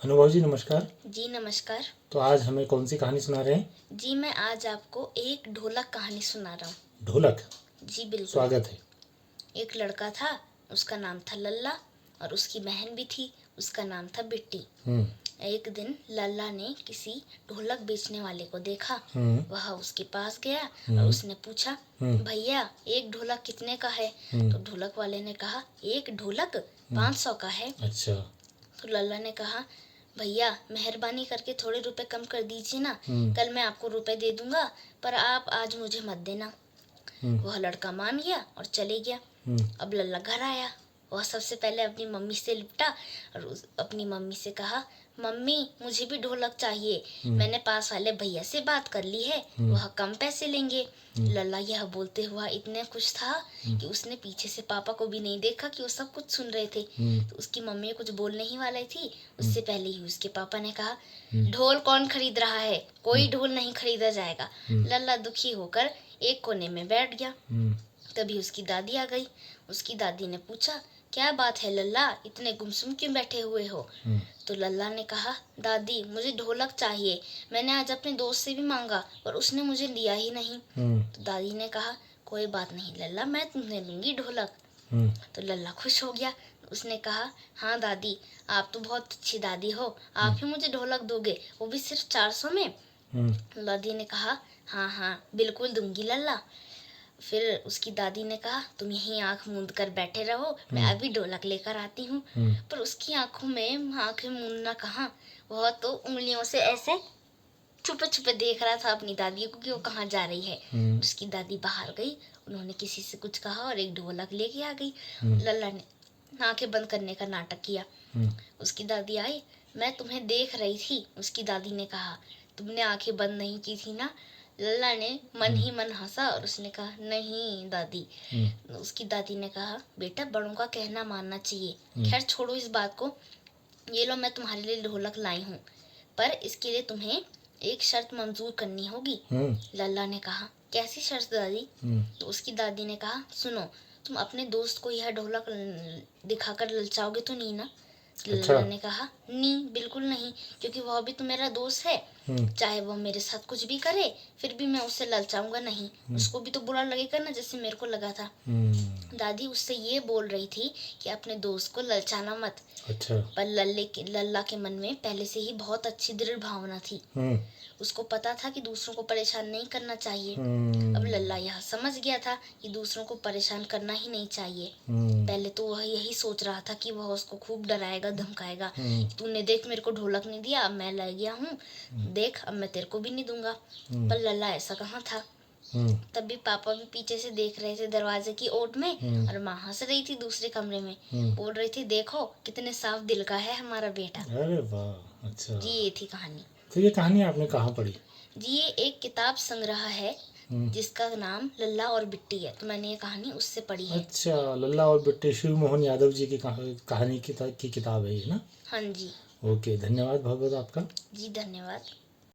अनुभव जी नमस्कार। जी नमस्कार। तो आज हमें कौन सी कहानी सुना रहे हैं? जी मैं आज आपको एक ढोलक कहानी सुना रहा हूँ। ढोलक? जी बिल्कुल। स्वागत है। एक लड़का था, उसका नाम था लल्ला और उसकी बहन भी थी, उसका नाम था बिट्टी। एक दिन लल्ला ने किसी ढोलक बेचने वाले को देखा। वह उसके पास गया और उसने पूछा, भैया एक ढोलक कितने का है? तो ढोलक वाले ने कहा, एक ढोलक 500 का है। अच्छा। तो लल्ला ने कहा, भैया मेहरबानी करके थोड़े रुपए कम कर दीजिए ना, कल मैं आपको रुपए दे दूंगा, पर आप आज मुझे मत देना। वह लड़का मान गया और चले गया। अब लल्ला घर आया। वह सबसे पहले अपनी मम्मी से लिपटा और अपनी मम्मी से कहा, मम्मी मुझे भी ढोलक चाहिए, मैंने पास वाले भैया से बात कर ली है, वह कम पैसे लेंगे। लल्ला यह बोलते हुआ इतने खुश था कि उसने पीछे से पापा को भी नहीं देखा कि वो सब कुछ सुन रहे थे। तो उसकी मम्मी कुछ बोलने ही वाली थी, उससे पहले ही उसके पापा ने कहा, ढोल कौन खरीद रहा है? कोई ढोल नहीं खरीदा जाएगा। लल्ला दुखी होकर एक कोने में बैठ गया। तभी उसकी दादी आ गई। उसकी दादी ने पूछा, क्या बात है लल्ला, इतने गुमसुम क्यों बैठे हुए हो? तो लल्ला ने कहा, दादी मुझे ढोलक चाहिए, मैंने आज अपने दोस्त से भी मांगा पर उसने मुझे दिया ही नहीं। तो दादी ने कहा, कोई बात नहीं लल्ला, मैं तुम्हें दूंगी ढोलक। तो लल्ला खुश हो गया। उसने कहा, हाँ दादी, आप तो बहुत अच्छी दादी हो, आप ही मुझे ढोलक दोगे, वो भी सिर्फ 400 में? दादी ने कहा, हाँ हाँ बिल्कुल दूंगी लल्ला। फिर उसकी दादी ने कहा, तुम यहीं आंख मूंद कर बैठे रहो, मैं अभी ढोलक लेकर आती हूँ। पर उसकी आंखों में आंखें मूंदना कहाँ, वह तो उंगलियों से ऐसे छुपे छुपे देख रहा था अपनी दादी को कि वो कहाँ जा रही है। उसकी दादी बाहर गई, उन्होंने किसी से कुछ कहा और एक ढोलक लेके आ गई। लल्ला ने आंखें बंद करने का नाटक किया। उसकी दादी आई, मैं तुम्हें देख रही थी। उसकी दादी ने कहा, तुमने आंखें बंद नहीं की थी ना? लल्ला ने मन ही मन हंसा और उसने कहा, नहीं दादी। उसकी दादी ने कहा, बेटा बड़ों का कहना मानना चाहिए। खैर छोड़ो इस बात को, ये लो मैं तुम्हारे लिए ढोलक लाई हूँ, पर इसके लिए तुम्हें एक शर्त मंजूर करनी होगी। लल्ला ने कहा, कैसी शर्त दादी? तो उसकी दादी ने कहा, सुनो, तुम अपने दोस्त को यह ढोलक दिखाकर ललचाओगे तो नहीं ना? लल्ला ने कहा, नहीं बिल्कुल नहीं, क्योंकि वह भी तो मेरा दोस्त है, चाहे वह मेरे साथ कुछ भी करे फिर भी मैं उससे ललचाऊंगा नहीं। उसको भी तो बुरा लगेगा ना, जैसे मेरे को लगा था। दादी उससे ये बोल रही थी कि अपने दोस्त को ललचाना मत। अच्छा। पर लल्ला के मन में पहले से ही बहुत अच्छी दृढ़ भावना थी। उसको पता था कि दूसरों को परेशान नहीं करना चाहिए। अब लल्ला यह समझ गया था कि दूसरों को परेशान करना ही नहीं चाहिए। पहले तो वह यही सोच रहा था कि वह उसको खूब डराएगा धमकाएगा, तूने देख मेरे को ढोलक नहीं दिया, अब मैं ले गया हूँ, देख अब मैं तेरे को भी नहीं दूंगा। पर लल्ला ऐसा कहाँ था। तभी पापा भी पीछे से देख रहे थे दरवाजे की ओट में, और माँ हंस रही थी दूसरे कमरे में, बोल रही थी, देखो कितने साफ दिल का है हमारा बेटा। अरे वाह, अच्छा। जी ये थी कहानी। तो ये कहानी आपने कहाँ पढ़ी? जी ये एक किताब संग्रह है जिसका नाम लल्ला और बिट्टी है, तो मैंने ये कहानी उससे पढ़ी है। अच्छा, लल्ला और बिट्टी, शिव मोहन यादव जी की कहानी की किताब है ये ना? हाँ जी। ओके, धन्यवाद बहुत बहुत आपका। जी धन्यवाद।